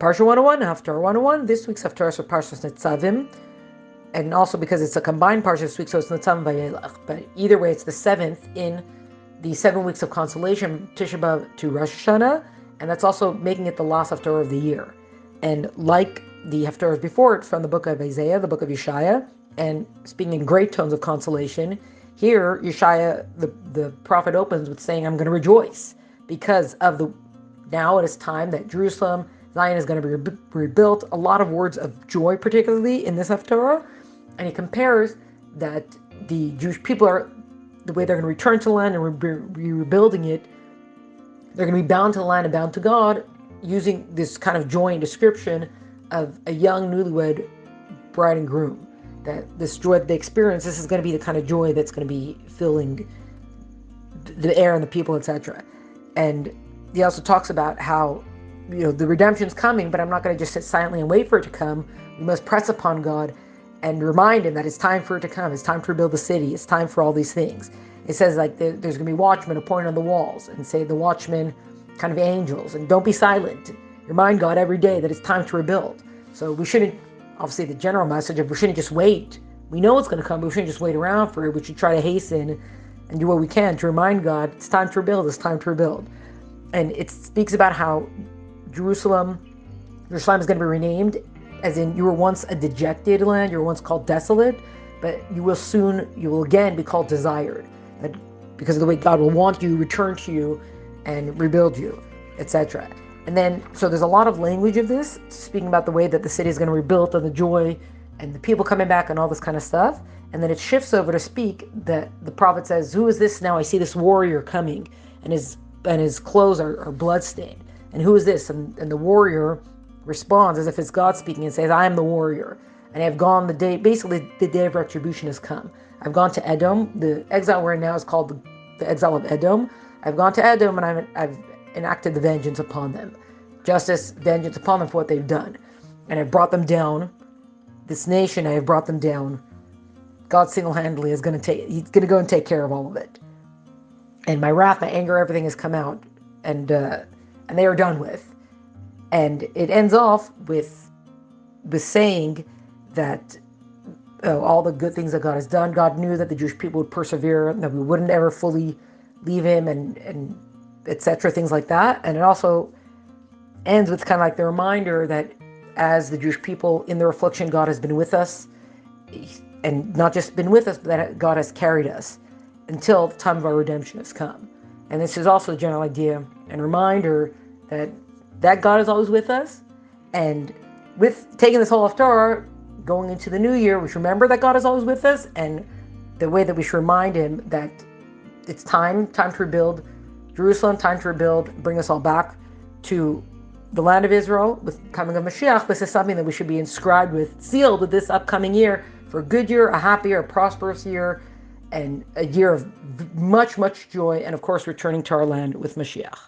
Parsha 101, Haftarah 101. This week's Haftarah is for Parsha Nitzavim, and also because it's a combined Parsha this week, so it's Nitzavim-Vayelech. But either way, it's the 7th in the 7 weeks of consolation, Tisha B'Av to Rosh Hashanah, and that's also making it the last Haftarah of the year. And like the Haftarahs before, it's from the book of Isaiah, the book of Yeshaya, and speaking in great tones of consolation. Here, Yeshaya, the prophet, opens with saying, I'm going to rejoice because of now it is time that Jerusalem, Zion is going to be rebuilt. A lot of words of joy, particularly in this Haftarah. And he compares that the Jewish people are, the way they're going to return to the land and be rebuilding it, they're going to be bound to the land and bound to God, using this kind of joy and description of a young newlywed bride and groom. That this joy that they experience, this is going to be the kind of joy that's going to be filling the air and the people, etc. And he also talks about how, the redemption's coming, but I'm not going to just sit silently and wait for it to come. We must press upon God and remind him that it's time for it to come. It's time to rebuild the city. It's time for all these things. It says like there's going to be watchmen appointed on the walls, and say the watchmen kind of angels, and don't be silent. Remind God every day that it's time to rebuild. So we shouldn't, obviously the general message of we shouldn't just wait. We know it's going to come, but we shouldn't just wait around for it. We should try to hasten and do what we can to remind God it's time to rebuild, it's time to rebuild. And it speaks about how Jerusalem is going to be renamed, as in you were once a dejected land, you were once called desolate, but you will again be called desired. That because of the way God will want you, return to you, and rebuild you, etc. And then, so there's a lot of language of this, speaking about the way that the city is going to be rebuilt and the joy and the people coming back and all this kind of stuff. And then it shifts over to speak that the prophet says, who is this now? I see this warrior coming, and his clothes are bloodstained. And who is this? And the warrior responds as if it's God speaking and says, I am the warrior. And I have gone the day of retribution has come. I've gone to Edom. The exile we're in now is called the exile of Edom. I've gone to Edom, and I've enacted the vengeance upon them. Justice, vengeance upon them for what they've done. And I've brought them down. This nation, I have brought them down. God single-handedly he's going to go and take care of all of it. And my wrath, my anger, everything has come out, and they are done with. And it ends off with saying that all the good things that God has done. God knew that the Jewish people would persevere, that we wouldn't ever fully leave him, and etc., things like that. And it also ends with kind of like the reminder that as the Jewish people in their affliction, God has been with us, and not just been with us, but that God has carried us until the time of our redemption has come. And this is also a general idea and reminder that God is always with us. And with taking this whole Haftarah, going into the new year, we should remember that God is always with us, and the way that we should remind him that it's time to rebuild Jerusalem, time to rebuild, bring us all back to the land of Israel with the coming of Mashiach. This is something that we should be inscribed with, sealed with this upcoming year, for a good year, a happy year, a prosperous year, and a year of much, much joy, and of course returning to our land with Mashiach.